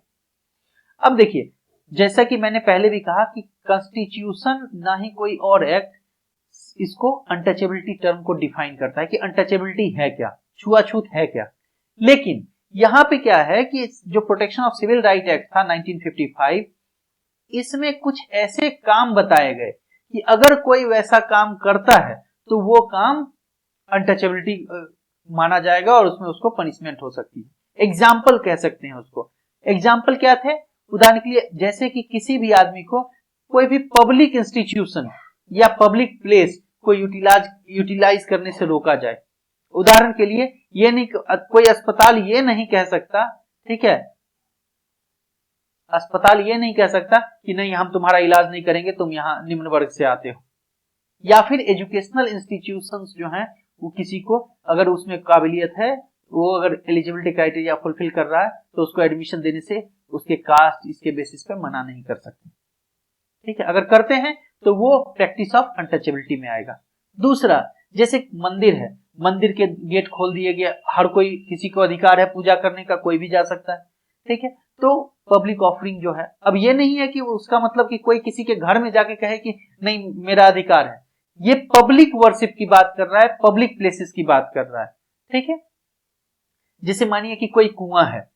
अब देखिए, जैसा कि मैंने पहले भी कहा कि कॉन्स्टिट्यूशन ना ही कोई और एक्ट इसको अनटचेबिलिटी टर्म को डिफाइन करता है कि अनटचेबिलिटी है क्या, छुआछूत है क्या। लेकिन यहां पे क्या है कि जो protection of civil right act था 1955, इसमें कुछ ऐसे काम बताए गए कि अगर कोई वैसा काम करता है तो वो काम अनटचेबिलिटी माना जाएगा और उसमें उसको पनिशमेंट हो सकती है। एग्जाम्पल कह सकते हैं उसको। एग्जाम्पल क्या थे, उदाहरण के लिए जैसे कि किसी भी आदमी को कोई भी पब्लिक इंस्टीट्यूशन या पब्लिक प्लेस को यूटिलाइज करने से रोका जाए। उदाहरण के लिए ये नहीं, कोई अस्पताल ये नहीं कह सकता, ठीक है, अस्पताल ये नहीं कह सकता कि नहीं हम तुम्हारा इलाज नहीं करेंगे, तुम यहाँ निम्न वर्ग से आते हो। या फिर एजुकेशनल इंस्टीट्यूशंस जो हैं वो किसी को अगर उसमें काबिलियत है, वो अगर एलिजिबिलिटी क्राइटेरिया फुलफिल कर रहा है तो उसको एडमिशन देने से उसके कास्ट इसके बेसिस पे मना नहीं कर सकते, ठीक है। अगर करते हैं तो वो प्रैक्टिस ऑफ अनटचेबिलिटी में आएगा। दूसरा, जैसे मंदिर है, मंदिर के गेट खोल दिए गए, हर कोई, किसी को अधिकार है पूजा करने का, कोई भी जा सकता है, ठीक है। तो पब्लिक ऑफरिंग जो है, अब ये नहीं है कि उसका मतलब कि कोई किसी के घर में जाके कहे कि नहीं मेरा अधिकार है, ये पब्लिक वर्शिप की बात कर रहा है, पब्लिक प्लेसेस की बात कर रहा है, ठीक है। जैसे मानिए कि कोई कुआं है,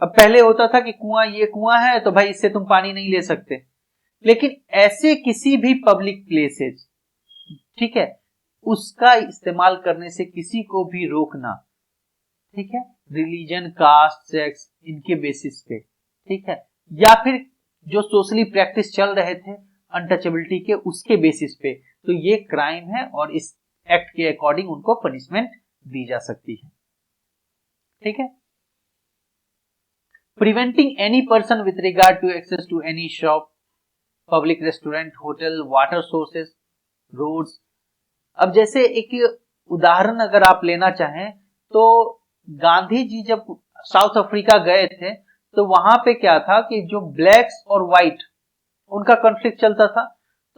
अब पहले होता था कि कुआं, ये कुआं है तो भाई इससे तुम पानी नहीं ले सकते, लेकिन ऐसे किसी भी पब्लिक प्लेसेस, ठीक है, उसका इस्तेमाल करने से किसी को भी रोकना, ठीक है, रिलीजन, कास्ट, सेक्स इनके बेसिस पे, ठीक है, या फिर जो सोशली प्रैक्टिस चल रहे थे अनटचेबिलिटी के उसके बेसिस पे, तो ये क्राइम है और इस एक्ट के अकॉर्डिंग उनको पनिशमेंट दी जा सकती है, ठीक है। Preventing any person with regard to access to any shop, public restaurant, hotel, water sources, roads. अब जैसे एक उदाहरण अगर आप लेना चाहें तो गांधी जी जब साउथ अफ्रीका गए थे तो वहां पे क्या था कि जो ब्लैक्स और व्हाइट उनका कॉन्फ्लिक्ट चलता था,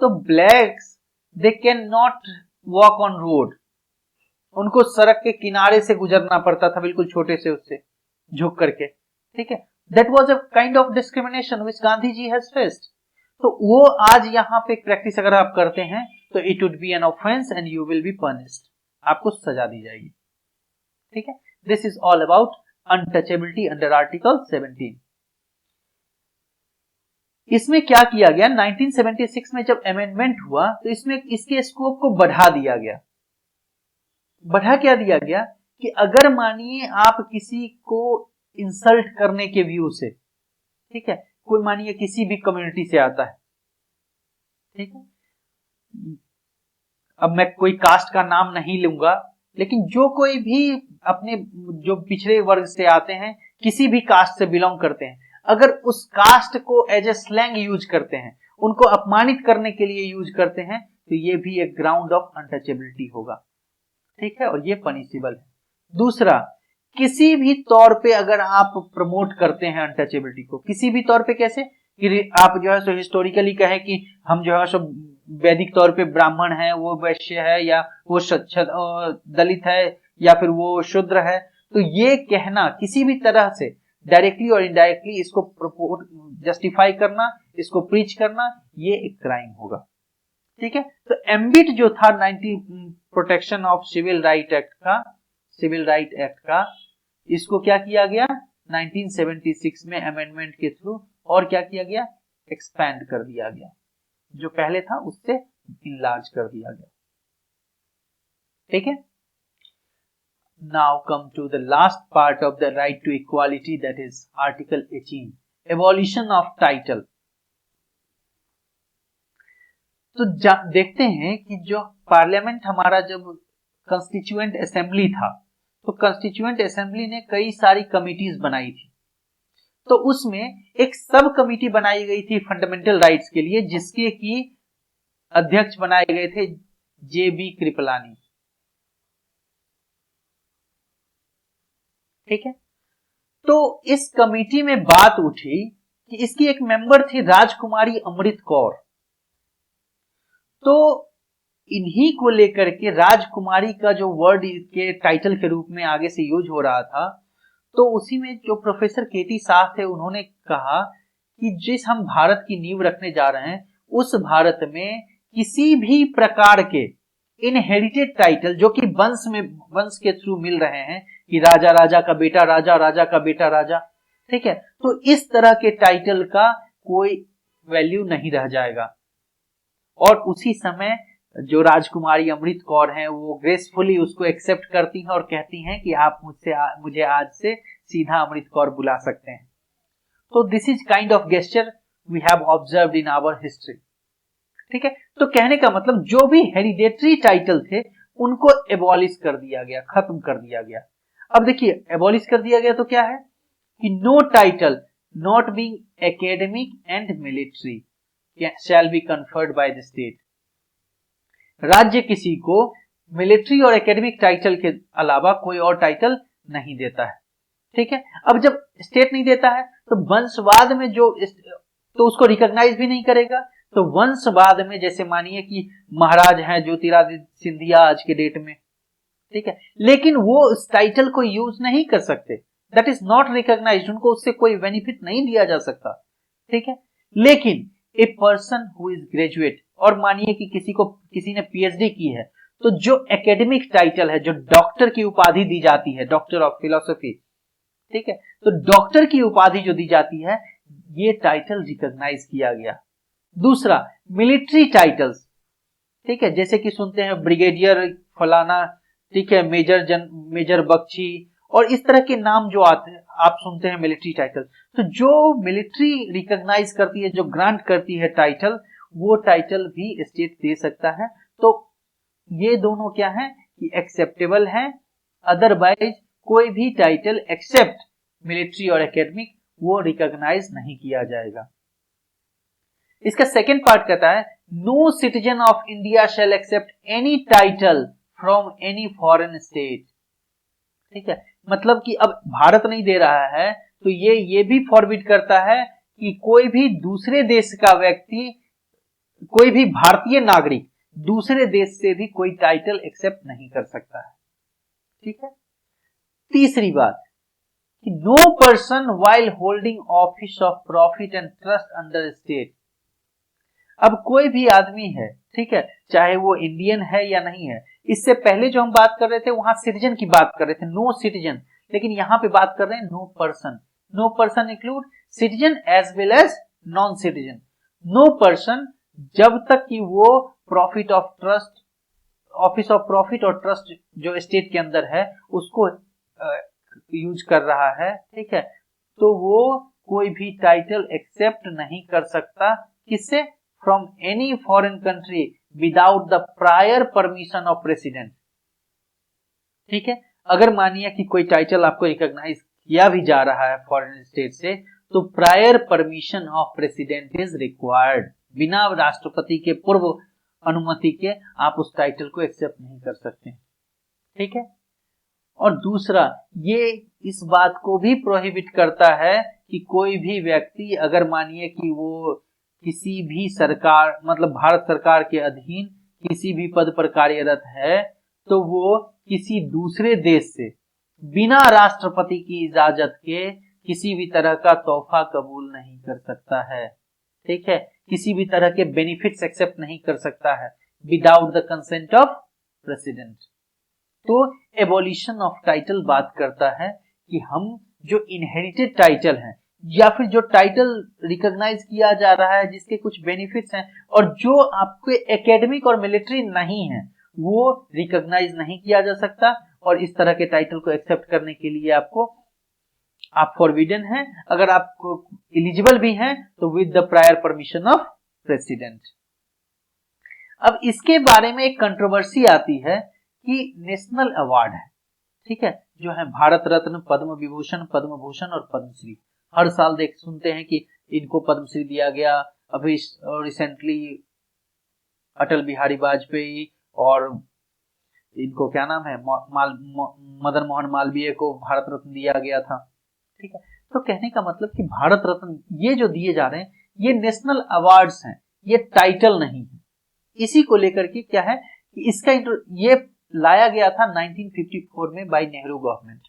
तो blacks they can not walk on road, उनको सड़क के किनारे से गुजरना पड़ता था, बिल्कुल छोटे से उससे झुक करके, ठीक है। That was a kind of discrimination which Gandhi ji has faced. तो वो आज यहाँ पे प्रैक्टिस अगर आप करते हैं तो it would be an offence and you will be punished, आपको सजा दी जाएगी, ठीक है। This is all about untouchability under article 17। इसमें क्या किया गया, 1976 में जब अमेंडमेंट हुआ तो इसमें इसके स्कोप को बढ़ा दिया गया। बढ़ा क्या दिया गया कि अगर मानिए आप किसी को इंसल्ट करने के व्यू से, ठीक है, कोई मानिए किसी भी कम्युनिटी से आता है, ठीक है, अब मैं कोई कास्ट का नाम नहीं लूंगा, लेकिन जो कोई भी अपने जो पिछड़े वर्ग से आते हैं, किसी भी कास्ट से बिलोंग करते हैं, अगर उस कास्ट को एज ए स्लैंग यूज करते हैं, उनको अपमानित करने के लिए यूज करते हैं, तो ये भी एक ग्राउंड ऑफ अनटचेबिलिटी होगा, ठीक है, और ये पनिशेबल है। दूसरा, किसी भी तौर पे अगर आप प्रमोट करते हैं अनटचेबिलिटी को, किसी भी तौर पे कैसे कि आप जो है सो हिस्टोरिकली कहे कि हम जो है सो वैदिक तौर पे ब्राह्मण है, वो वैश्य है, या वो दलित है, या फिर वो शूद्र है, तो ये कहना किसी भी तरह से डायरेक्टली और इनडायरेक्टली इसको जस्टिफाई करना, इसको प्रीच करना, ये एक क्राइम होगा, ठीक है। तो एम्बिट जो था protection of civil right act का, इसको क्या किया गया 1976 में अमेंडमेंट के थ्रू, और क्या किया गया, एक्सपैंड कर दिया गया, जो पहले था उससे इनलार्ज कर दिया गया, ठीक है। Now come to the last part of the right to equality, that is article 18, abolition of title. तो देखते हैं कि जो पार्लियामेंट हमारा जब कॉन्स्टिट्यूएंट असेंबली था, तो कॉन्स्टिट्यूएंट असेंबली ने कई सारी कमिटीज बनाई थी, तो उसमें एक सब कमिटी बनाई गई थी फंडामेंटल राइट्स के लिए, जिसके की अध्यक्ष बनाए गए थे जे.बी. कृपलानी, ठीक है। तो इस कमिटी में बात उठी कि इसकी एक मेंबर थी राजकुमारी अमृत कौर, तो इन्हीं को लेकर के राजकुमारी का जो वर्ड के टाइटल के रूप में आगे से यूज हो रहा था, तो उसी में जो प्रोफेसर के.टी. शाह थे, उन्होंने कहा कि जिस हम भारत की नींव रखने जा रहे हैं, उस भारत में किसी भी प्रकार के इनहेरिटेड टाइटल जो कि वंश के थ्रू मिल रहे हैं, कि राजा राजा का बेटा राजा, राजा का बेटा राजा, ठीक है, तो इस तरह के टाइटल का कोई वैल्यू नहीं रह जाएगा। और उसी समय जो राजकुमारी अमृत कौर हैं, वो ग्रेसफुली उसको एक्सेप्ट करती हैं और कहती हैं कि आप मुझे आज से सीधा अमृत कौर बुला सकते हैं। तो this is kind of gesture we have observed in our history, ठीक है, तो कहने का मतलब जो भी हेरिडेटरी टाइटल थे उनको एबॉलिश कर दिया गया, खत्म कर दिया गया। अब देखिए एबॉलिश कर दिया गया तो क्या है कि no title not being academic and military shall be conferred by the state. राज्य किसी को मिलिट्री और एकेडमिक टाइटल के अलावा कोई और टाइटल नहीं देता है। ठीक है, अब जब स्टेट नहीं देता है तो वंशवाद में जो तो उसको रिकॉग्नाइज भी नहीं करेगा। तो वंशवाद में जैसे मानिए कि महाराज हैं ज्योतिरादित्य सिंधिया आज के डेट में, ठीक है, लेकिन वो उस टाइटल को यूज नहीं कर सकते, दैट इज नॉट रिकॉग्नाइज्ड, उनको उससे कोई बेनिफिट नहीं दिया जा सकता। ठीक है, लेकिन a person who is graduate, और मानिए कि किसी ने पीएचडी की है, तो जो एकेडमिक टाइटल है, जो डॉक्टर की उपाधि दी जाती है, डॉक्टर ऑफ फिलोसफी, ठीक है, तो डॉक्टर की उपाधि जो दी जाती है ये टाइटल रिकॉग्नाइज किया गया। दूसरा मिलिट्री टाइटल्स, ठीक है, जैसे कि सुनते हैं ब्रिगेडियर फलाना, ठीक है, मेजर बख्शी, और इस तरह के नाम जो आते हैं आप सुनते हैं मिलिट्री टाइटल। तो जो मिलिट्री रिकॉग्नाइज करती है, जो ग्रांट करती है टाइटल, वो टाइटल भी स्टेट दे सकता है। तो ये दोनों क्या है कि एक्सेप्टेबल है, अदरवाइज कोई भी टाइटल एक्सेप्ट मिलिट्री और एकेडमिक वो रिकॉग्नाइज नहीं किया जाएगा। इसका सेकेंड पार्ट कहता है no citizen of India shall accept any title from any foreign state. ठीक है, मतलब कि अब भारत नहीं दे रहा है तो ये भी फॉरबिड करता है कि कोई भी दूसरे देश का व्यक्ति, कोई भी भारतीय नागरिक दूसरे देश से भी कोई टाइटल एक्सेप्ट नहीं कर सकता है। ठीक है, तीसरी बात कि no person while holding office of profit and trust under state. अब कोई भी आदमी है, ठीक है, चाहे वो इंडियन है या नहीं है, इससे पहले जो हम बात कर रहे थे वहां सिटीजन की बात कर रहे थे, नो सिटीजन, लेकिन यहां पे बात कर रहे हैं no person. No person include citizen as well as non citizen. No person जब तक कि वो profit of trust, office of profit और ट्रस्ट जो स्टेट के अंदर है उसको यूज कर रहा है, ठीक है, तो वो कोई भी टाइटल एक्सेप्ट नहीं कर सकता, किससे, from any foreign country without the prior permission of president. ठीक है, अगर मानिए कि कोई टाइटल आपको रिकॉग्नाइज किया भी जा रहा है फॉरेन स्टेट से, तो prior permission of president is required. बिना राष्ट्रपति के पूर्व अनुमति के आप उस टाइटल को एक्सेप्ट नहीं कर सकते। ठीक है, और दूसरा ये इस बात को भी प्रोहिबिट करता है कि कोई भी व्यक्ति अगर मानिए कि वो किसी भी सरकार, मतलब भारत सरकार के अधीन किसी भी पद पर कार्यरत है, तो वो किसी दूसरे देश से बिना राष्ट्रपति की इजाजत के किसी भी तरह का तोहफा कबूल नहीं कर सकता है। ठीक है, किसी भी तरह के बेनिफिट्स एक्सेप्ट नहीं कर सकता है without the consent of president. तो एबॉलिशन ऑफ टाइटल बात करता है कि हम जो इनहेरिटेड टाइटल हैं या फिर जो टाइटल रिकॉग्नाइज किया जा रहा है जिसके कुछ बेनिफिट्स हैं और जो आपके एकेडमिक और मिलिट्री नहीं है वो रिकॉग्नाइज नहीं किया जा सकता, और इस तरह के टाइटल को एक्सेप्ट करने के लिए आप फॉरबिडन हैं। अगर आपको एलिजिबल भी हैं तो with the prior permission of president. अब इसके बारे में एक कंट्रोवर्सी आती है कि नेशनल अवार्ड है, ठीक है, जो है भारत रत्न, पद्म विभूषण, पद्म भूषण और पद्मश्री, हर साल सुनते हैं कि इनको पद्मश्री दिया गया। अभी रिसेंटली अटल बिहारी वाजपेयी और इनको क्या नाम है मदन मोहन मालवीय को भारत रत्न दिया गया था। ठीक है, तो कहने का मतलब कि भारत रत्न ये जो दिए जा रहे हैं ये नेशनल अवार्ड्स हैं, ये टाइटल नहीं है। इसी को लेकर के क्या है कि इसका ये लाया गया था 1954 में बाय नेहरू गवर्नमेंट,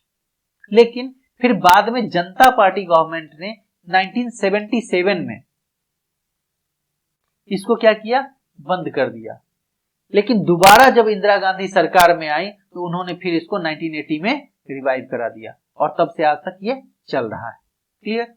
लेकिन फिर बाद में जनता पार्टी गवर्नमेंट ने 1977 में इसको क्या किया, बंद कर दिया। लेकिन दोबारा जब इंदिरा गांधी सरकार में आई तो उन्होंने फिर इसको 1980 में रिवाइव करा दिया और तब से आज तक ये चल रहा है। क्लियर।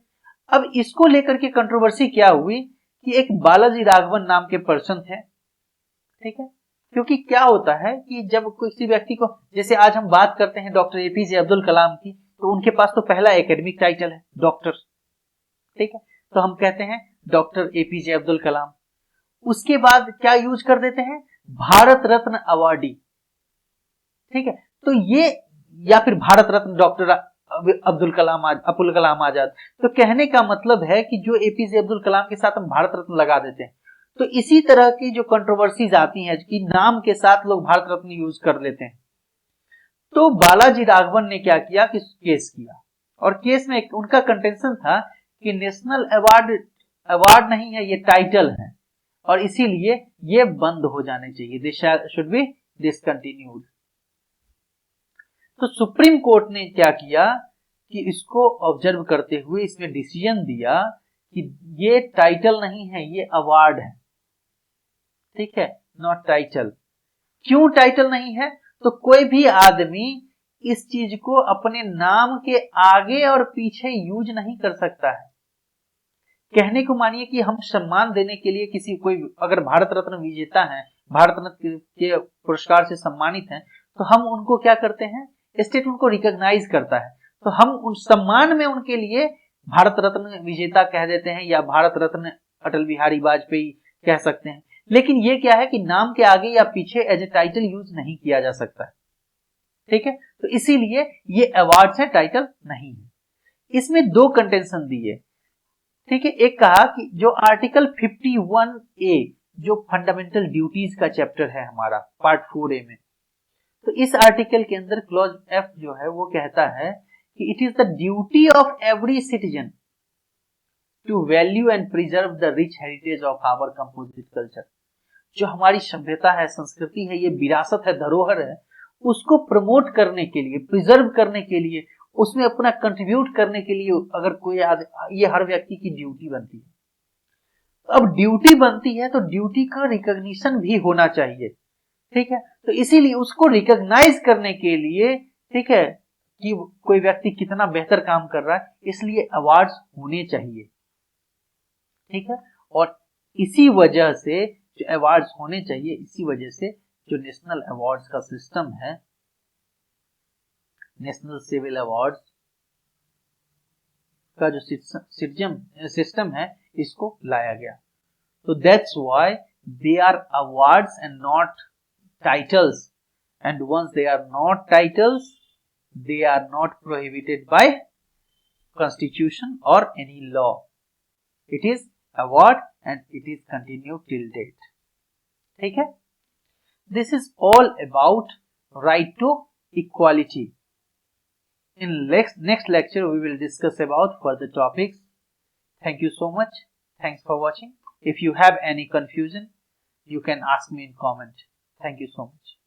अब इसको लेकर के कंट्रोवर्सी क्या हुई कि एक बालाजी राघवन नाम के पर्सन थे, ठीक है, क्योंकि क्या होता है कि जब किसी व्यक्ति को, जैसे आज हम बात करते हैं डॉक्टर एपीजे अब्दुल कलाम की, तो उनके पास तो पहला एकेडमिक टाइटल है डॉक्टर, ठीक है, तो हम कहते हैं डॉक्टर एपीजे अब्दुल कलाम। उसके बाद क्या यूज कर देते हैं, भारत रत्न अवार्डी, ठीक है। तो ये, या फिर भारत रत्न डॉक्टर अब्दुल कलाम आजाद। तो कहने का मतलब है कि जो एपीजे अब्दुल कलाम के साथ हम भारत रत्न लगा देते हैं, तो इसी तरह की जो कंट्रोवर्सीज आती हैं कि नाम के साथ लोग भारत रत्न यूज कर लेते हैं। तो बालाजी राघवन ने क्या किया कि केस किया, और केस में उनका कंटेंशन था कि नेशनल अवार्ड नहीं है, ये टाइटल है, और इसीलिए ये बंद हो जाने चाहिए, दिस शुड बी डिसकंटिन्यूड। तो सुप्रीम कोर्ट ने क्या किया कि इसको ऑब्जर्व करते हुए इसमें डिसीजन दिया कि ये टाइटल नहीं है, ये अवार्ड है, ठीक है, नॉट टाइटल। क्यों टाइटल नहीं है, तो कोई भी आदमी इस चीज को अपने नाम के आगे और पीछे यूज नहीं कर सकता है। कहने को मानिए कि हम सम्मान देने के लिए किसी कोई अगर भारत रत्न विजेता है, भारत रत्न के पुरस्कार से सम्मानित हैं, तो हम उनको क्या करते हैं, स्टेट उनको रिकॉग्नाइज करता है, तो हम उन सम्मान में उनके लिए भारत रत्न विजेता कह देते हैं, या भारत रत्न अटल बिहारी वाजपेयी कह सकते हैं। लेकिन ये क्या है कि नाम के आगे या पीछे एज ए टाइटल यूज नहीं किया जा सकता है, ठीक है। तो इसीलिए ये अवार्ड्स है, टाइटल नहीं है। इसमें दो कंटेंशन दिए, ठीक है। एक कहा कि जो आर्टिकल 51A जो फंडामेंटल ड्यूटीज का चैप्टर है हमारा पार्ट 4A में, तो इस आर्टिकल के अंदर क्लॉज F जो है वो कहता है कि it is the duty of every citizen to value and preserve the rich heritage of our composite culture. जो हमारी सभ्यता है, संस्कृति है, ये विरासत है, धरोहर है, उसको प्रमोट करने के लिए, प्रिजर्व करने के लिए, उसमें अपना कंट्रीब्यूट करने के लिए अगर कोई ये हर व्यक्ति की ड्यूटी बनती है। अब ड्यूटी बनती है तो ड्यूटी का रिकॉग्निशन भी होना चाहिए, ठीक है। तो इसीलिए उसको रिकॉग्नाइज करने के लिए, ठीक है, कि कोई व्यक्ति कितना बेहतर काम कर रहा है, इसलिए अवार्ड्स होने चाहिए, ठीक है। और इसी वजह से जो अवार्ड्स होने चाहिए, इसी वजह से जो नेशनल अवार्ड्स का सिस्टम है, नेशनल सिविल अवार्ड्स का जो सिस्टम है, इसको लाया गया। तो that's why they are awards and not titles, and once they are not titles, they are not prohibited by constitution or any law. It is award and it is continued till date. ठीक है? This is all about right to equality. In next lecture we will discuss about further topics. Thank you so much. Thanks for watching. If you have any confusion, you can ask me in comment. Thank you so much.